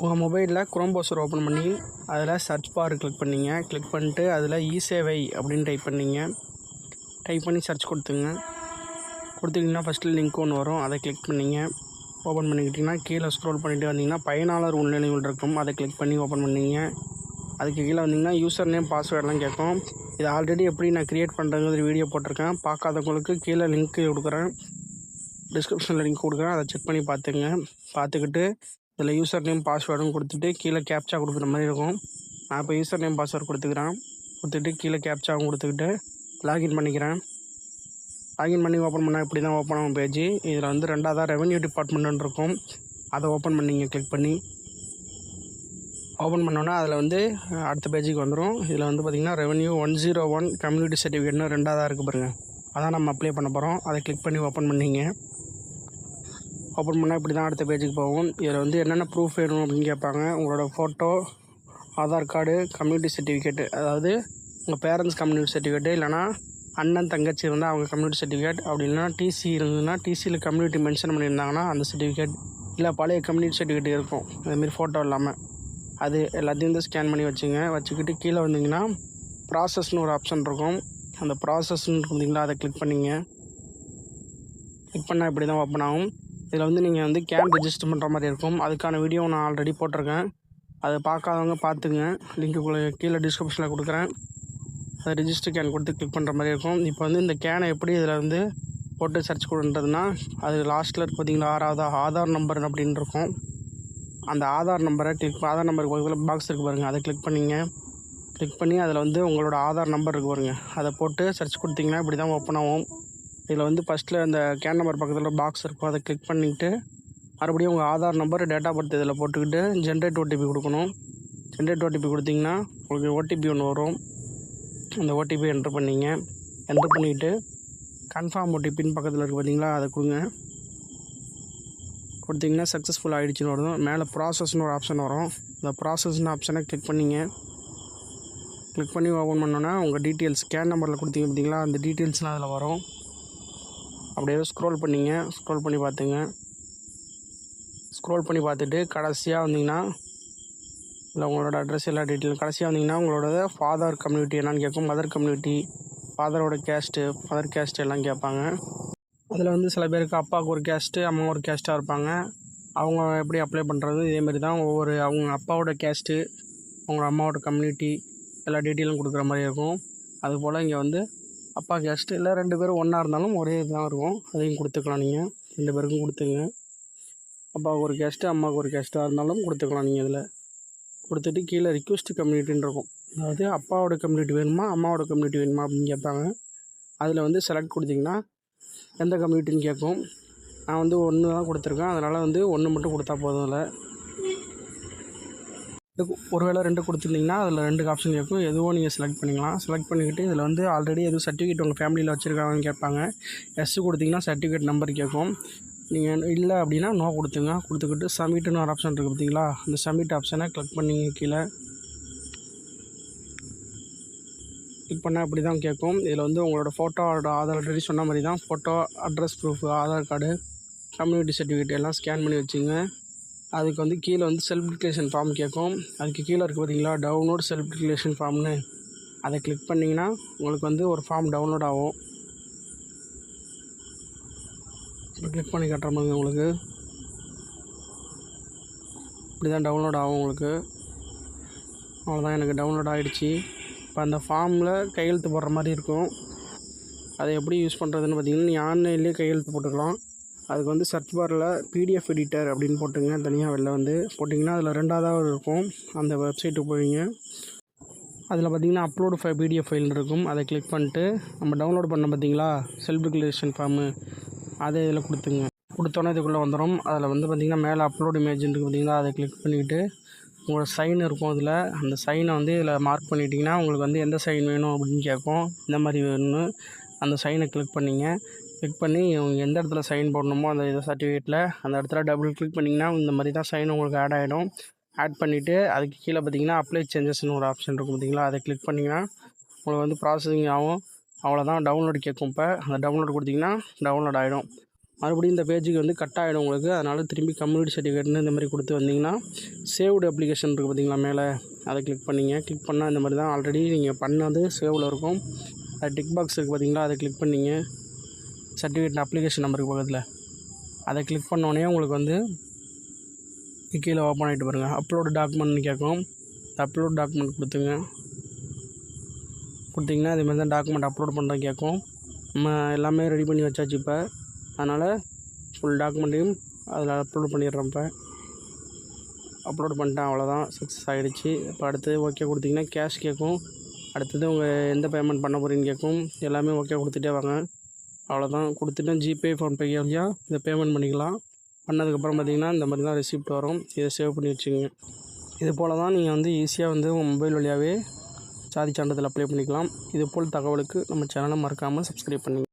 உங்கள் மொபைலில் chrome browser open பண்ணி அதில் சர்ச் பார் கிளிக் பண்ணிங்க. கிளிக் பண்ணிட்டு அதில் இசேவை அப்படின்னு டைப் பண்ணிங்க. டைப் பண்ணி சர்ச் கொடுத்தீங்கன்னா ஃபஸ்ட்டு லிங்க் ஒன்று வரும். அதை கிளிக் பண்ணிங்க. ஓப்பன் பண்ணிக்கிட்டிங்கன்னா கீழே ஸ்க்ரோல் பண்ணிட்டு வந்தீங்கன்னா பயனாளர் உள்நிலைகள் இருக்கும். அதை கிளிக் பண்ணி ஓப்பன் பண்ணிங்க. அதுக்கு கீழே வந்தீங்கன்னா யூசர் நேம் பாஸ்வேர்டெலாம் கேட்கும். இது ஆல்ரெடி எப்படி நான் க்ரியேட் பண்ணுறதுங்கிற வீடியோ போட்டிருக்கேன். பார்க்காதவங்களுக்கு கீழே லிங்க் கொடுக்குறேன், டிஸ்கிரிப்ஷனில் லிங்க் கொடுக்குறேன். அதை செக் பண்ணி பார்த்துக்கிட்டு இதில் யூசர் நேம் பாஸ்வேர்டும் கொடுத்துட்டு கீழே கேப்ச்சா கொடுக்குற மாதிரி இருக்கும். நான் இப்போ யூசர் நேம் பாஸ்வேர்டு கொடுத்துட்டு கீழே கேப்ச்சாவும் கொடுத்துக்கிட்டு லாகின் பண்ணிக்கிறேன். லாகின் பண்ணி ஓப்பன் பண்ணால் இப்படி தான் ஓப்பன் ஆகும் பேஜ். இதில் வந்து ரெண்டாவதாக ரெவென்யூ டிபார்ட்மெண்ட்டுன்னு இருக்கும். அதை ஓப்பன் பண்ணிங்க. கிளிக் பண்ணி ஓப்பன் பண்ணோன்னா அதில் வந்து அடுத்த பேஜுக்கு வந்துடும். இதில் வந்து பார்த்திங்கன்னா ரெவென்யூ 101 கம்யூனிட்டி சர்டிஃபிகேட்னு ரெண்டாவதாக இருக்குது பாருங்கள். அதான் நம்ம அப்ளை பண்ண போகிறோம். அதை கிளிக் பண்ணி ஓப்பன் பண்ணிங்க. ஓப்பன் பண்ணால் இப்படி தான் அடுத்த பேஜுக்கு போகும். இதில் வந்து என்னென்ன ப்ரூஃப் வேணும் அப்படின்னு கேட்பாங்க. உங்களோட photo, Aadhaar card, community certificate, அதாவது உங்கள் பேரண்ட்ஸ் கம்யூனிட்டி சர்டிஃபிகேட்டு, இல்லைனா அண்ணன் தங்கச்சி இருந்தால் அவங்க கம்யூனிட்டி சர்டிஃபிகேட், அப்படி இல்லைனா டிசி இருந்ததுன்னா டிசியில் கம்யூனிட்டி மென்ஷன் பண்ணியிருந்தாங்கன்னா அந்த சர்டிஃபிகேட், இல்லை பழைய கம்யூனிட்டி சர்டிஃபிகேட் இருக்கும் அதுமாரி ஃபோட்டோ இல்லாமல், அது எல்லாத்தையும் வந்து ஸ்கேன் பண்ணி வச்சுக்கிட்டு கீழே வந்தீங்கன்னா ப்ராசஸ்னு ஒரு ஆப்ஷன் இருக்கும். அந்த ப்ராசஸ்ன்னு இருந்தீங்களா அதை கிளிக் பண்ணிங்க. கிளிக் பண்ணால் இப்படி தான் ஓப்பன் ஆகும். இதில் வந்து நீங்கள் வந்து கேன் ரெஜிஸ்டர் பண்ணுற மாதிரி இருக்கும். அதுக்கான வீடியோ நான் ஆல்ரெடி போட்டிருக்கேன். அதை பார்க்காதவங்க பார்த்துங்க. லிங்க்கு கீழே டிஸ்கிரிப்ஷனில் கொடுக்குறேன். அதை ரெஜிஸ்டர் கேன் கொடுத்து கிளிக் பண்ணுற மாதிரி இருக்கும். இப்போ வந்து இந்த கேனை எப்படி இதில் வந்து போட்டு சர்ச் பண்ணுறதுன்னா, அது லாஸ்ட்டில் இருக்குது பார்த்தீங்களா, ஆதார் நம்பர் அப்படின்னு இருக்கும். அந்த ஆதார் நம்பரை ஆதார் நம்பருக்கு பக்கத்தில் பாக்ஸ் இருக்குது பாருங்கள். அதை கிளிக் பண்ணி அதில் வந்து உங்களோட ஆதார் நம்பர் இருக்குது பாருங்கள். அதை போட்டு சர்ச் கொடுத்தீங்கன்னா இப்படி தான் ஓப்பன் ஆகும். இதில் வந்து ஃபஸ்ட்டில் அந்த கேன் நம்பர் பக்கத்தில் பாக்ஸ் இருக்கும். அதை கிளிக் பண்ணிக்கிட்டு மறுபடியும் உங்கள் Aadhaar number, date of birth இதில் போட்டுக்கிட்டு ஜென்ரேட் ஓடிபி கொடுக்கணும். ஜென்ரேட் ஓடிபி கொடுத்திங்கன்னா உங்களுக்கு ஓடிபி ஒன்று வரும். அந்த ஓடிபி என்ட்ரு பண்ணிக்கிட்டு கன்ஃபார்ம் ஓடிபின்னு பக்கத்தில் இருக்குது பார்த்தீங்களா, அதை கொடுத்திங்கன்னா சக்ஸஸ்ஃபுல் ஆகிடுச்சின்னு வரும். மேலே ப்ராசஸ்னு ஒரு ஆப்ஷன் வரும். அந்த ப்ராசஸ்னு ஆப்ஷனை கிளிக் பண்ணி ஓப்பன் பண்ணோன்னா உங்கள் டீட்டெயில்ஸ் ஸ்கேன் நம்பரில் கொடுத்தீங்க பார்த்தீங்களா, அந்த டீட்டெயில்ஸ்லாம் அதில் வரும். அப்படியே ஸ்க்ரோல் பண்ணி பார்த்துட்டு கடைசியாக வந்தீங்கன்னா இல்லை உங்களோட அட்ரஸ் எல்லா டீட்டெயிலும் கடைசியாக வந்தீங்கன்னா உங்களோட ஃபாதர் கம்யூனிட்டி என்னன்னு கேட்கும். மதர் கம்யூனிட்டி, ஃபாதரோட கேஸ்ட்டு, மதர் கேஸ்ட்டு எல்லாம் கேட்பாங்க. அதில் வந்து சில பேருக்கு அப்பாவுக்கு ஒரு கேஸ்ட்டு, அம்மா ஒரு கேஸ்ட்டாக இருப்பாங்க. அவங்க எப்படி அப்ளை பண்ணுறது, இதேமாரி தான் அவங்க அப்பாவோட கேஸ்ட்டு, அவங்க அம்மாவோட கம்யூனிட்டி எல்லா டீட்டெயிலும் கொடுக்குற மாதிரி இருக்கும். அதுபோல் இங்கே வந்து அப்பா கேஸ்ட்டு இல்லை 2 பேரும் ஒன்றா இருந்தாலும் ஒரே இதுதான் இருக்கும். அதையும் கொடுத்துக்கலாம். நீங்கள் 2 பேருக்கும் கொடுத்துங்க. அப்பாவுக்கு ஒரு கேஸ்ட்டு, அம்மாவுக்கு ஒரு கேஸ்ட்டாக இருந்தாலும் கொடுத்துக்கலாம். நீங்கள் இதில் கொடுத்துட்டு கீழே ரிக்வெஸ்ட் கம்யூனிட்டின்னு இருக்கும். அதாவது அப்பாவோட கம்யூனிட்டி வேணுமா, அம்மாவோட கம்யூனிட்டி வேணுமா அப்படின்னு கேட்பாங்க. அதில் வந்து செலக்ட் கொடுத்திங்கன்னா எந்த கம்யூனிட்டின்னு கேட்கும். நான் வந்து 1 தான் கொடுத்துருக்கேன். அதனால் வந்து 1 மட்டும் கொடுத்தா போதும். ஒருவேளை 2 கொடுத்துருந்தீங்கன்னா அதில் 2 ஆப்ஷன் கேட்கும். எதுவும் நீங்கள் செலக்ட் பண்ணிக்கலாம். செலக்ட் பண்ணிக்கிட்டு இதில் வந்து ஆல்ரெடி எதுவும் சர்டிஃபிகேட் உங்கள் ஃபேமிலியில் வச்சுருக்காங்கன்னு கேட்பாங்க. எஸ் கொடுத்திங்கன்னா சர்டிஃபிகேட் நம்பர் கேட்கும். நீங்கள் இல்லை அப்படின்னா நோ கொடுத்துக்கிட்டு சப்மிட்னு ஒரு ஆப்ஷன் இருக்குது பார்த்தீங்களா, அந்த சப்மிட் ஆப்ஷனை கிளிக் பண்ணிங்க. கீழே கிளிக் பண்ணால் அப்படி தான் கேட்கும். இதில் வந்து உங்களோட ஃபோட்டோவோட ஆல்ரெடி சொன்ன மாதிரி தான் photo, address proof, Aadhaar card, community certificate எல்லாம் ஸ்கேன் பண்ணி வச்சுங்க. அதுக்கு வந்து கீழே வந்து செல்ஃப் டிக்ளரேஷன் ஃபார்ம் கேட்கும். அதுக்கு கீழே இருக்குது பார்த்தீங்களா, டவுன்லோட் செல்ஃப் டிக்ளரேஷன் ஃபார்ம்னு, அதை கிளிக் பண்ணிங்கன்னா உங்களுக்கு வந்து ஒரு ஃபார்ம் டவுன்லோட் ஆகும். கிளிக் பண்ணி கட்டுற மாதிரி உங்களுக்கு இப்படி தான் டவுன்லோட் ஆகும். உங்களுக்கு அவ்வளோதான், எனக்கு டவுன்லோட் ஆகிடுச்சி. இப்போ அந்த ஃபார்மில் கையெழுத்து போடுற மாதிரி இருக்கும். அதை எப்படி யூஸ் பண்ணுறதுன்னு பார்த்தீங்கன்னா, நீங்கள் ஆன்லைன்லேயே கையெழுத்து போட்டுக்கலாம். அதுக்கு வந்து சர்ச் பாரில் பிடிஎஃப் எடிட்டர் அப்படின்னு போட்டுங்க. தனியாக வெளில வந்து போட்டிங்கன்னா அதில் 2வது இருக்கும். அந்த வெப்சைட்டுக்கு போவீங்க. அதில் பார்த்தீங்கன்னா அப்லோடு பிடிஎஃப் ஃபைல் இருக்கும். அதை கிளிக் பண்ணிட்டு நம்ம டவுன்லோட் பண்ண பார்த்தீங்களா செல்ஃப் டிக்ளரேஷன் ஃபார்மு, அதை இதில் கொடுத்தோன்னே இதுக்குள்ளே வந்துடும். அதில் வந்து பார்த்திங்கன்னா மேலே அப்லோட் இமேஜ் இருக்குது பார்த்தீங்களா, அதை கிளிக் பண்ணிவிட்டு உங்களோட சைன் இருக்கும். அதில் அந்த சைனை வந்து இதில் மார்க் பண்ணிட்டீங்கன்னா உங்களுக்கு வந்து எந்த சைன் வேணும் அப்படின்னு கேட்கும். இந்த மாதிரி வேணும்னு அந்த சைனை கிளிக் பண்ணி எந்த இடத்துல சைன் போடணுமோ அந்த இது சர்டிஃபிகேட்டில் அந்த இடத்துல டபுள் கிளிக் பண்ணிங்கன்னா இந்த மாதிரி தான் சைன் உங்களுக்கு ஆட் ஆகிடும். ஆட் பண்ணிவிட்டு அதுக்கு கீழே பார்த்தீங்கன்னா அப்ளை சேஞ்சஸ்னு ஒரு ஆப்ஷன் இருக்கும் பார்த்தீங்களா, அதை கிளிக் பண்ணிங்கன்னா உங்களுக்கு வந்து ப்ராசஸிங் ஆகும். அவ்வளோதான், டவுன்லோடு கேட்கும். இப்போ அந்த டவுன்லோடு கொடுத்திங்கன்னா டவுன்லோட் ஆகிடும். மறுபடியும் இந்த பேஜுக்கு வந்து கட் ஆகிடும் உங்களுக்கு. அதனால் திரும்பி கம்யூனிட்டி சர்டிஃபிகேட்னு இந்த மாதிரி கொடுத்து வந்தீங்கன்னா சேவ்டு அப்ளிகேஷன் இருக்குது பார்த்தீங்களா மேலே, அதை கிளிக் பண்ணிங்க. கிளிக் பண்ணால் இந்த மாதிரி தான் ஆல்ரெடி நீங்கள் பண்ணது சேவில் இருக்கும். அது டிக் பாக்ஸ் இருக்குது பார்த்தீங்களா, அதை கிளிக் பண்ணிங்க. சர்டிஃபிகேட் அப்ளிகேஷன் நம்பருக்கு பக்கத்தில் அதை கிளிக் பண்ணோடனே உங்களுக்கு வந்து கீழே ஓப்பன் ஆகிட்டு பாருங்கள். அப்லோடு டாக்குமெண்ட்னு கேட்கும். அப்லோட் டாக்குமெண்ட் கொடுத்தீங்கன்னா இதுமாதிரி தான் டாக்குமெண்ட் அப்லோட் பண்ணுறது கேட்கும். நம்ம எல்லாமே ரெடி பண்ணி வச்சாச்சு இப்போ. அதனால் ஃபுல் டாக்குமெண்ட்டையும் அதில் அப்லோட் பண்ணிடுறோம். இப்போ அப்லோட் பண்ணிட்டேன், அவ்வளோதான், சக்ஸஸ் ஆகிடுச்சு. இப்போ அடுத்தது ஓகே கொடுத்தீங்கன்னா கேஷ் கேட்கும். அடுத்தது உங்கள் எந்த பேமெண்ட் பண்ண போகிறீங்கன்னு கேட்கும். எல்லாமே ஓகே கொடுத்துட்டே வாங்க. அவ்வளோதான். கொடுத்துட்டு ஜிபே ஃபோன்பே வழியாக இதை பேமெண்ட் பண்ணிக்கலாம். பண்ணதுக்கப்புறம் பார்த்திங்கன்னா இந்த மாதிரி தான் ரெசிப்ட் வரும். இதை சேவ் பண்ணி வச்சுக்கோங்க. இது போல் தான் நீங்கள் வந்து ஈஸியாக வந்து உங்கள் மொபைல் வழியாகவே சாதி சான்றிதழ் அப்ளை பண்ணிக்கலாம். இதுபோல் தகவலுக்கு நம்ம சேனலை மறக்காமல் சப்ஸ்கிரைப் பண்ணுங்கள்.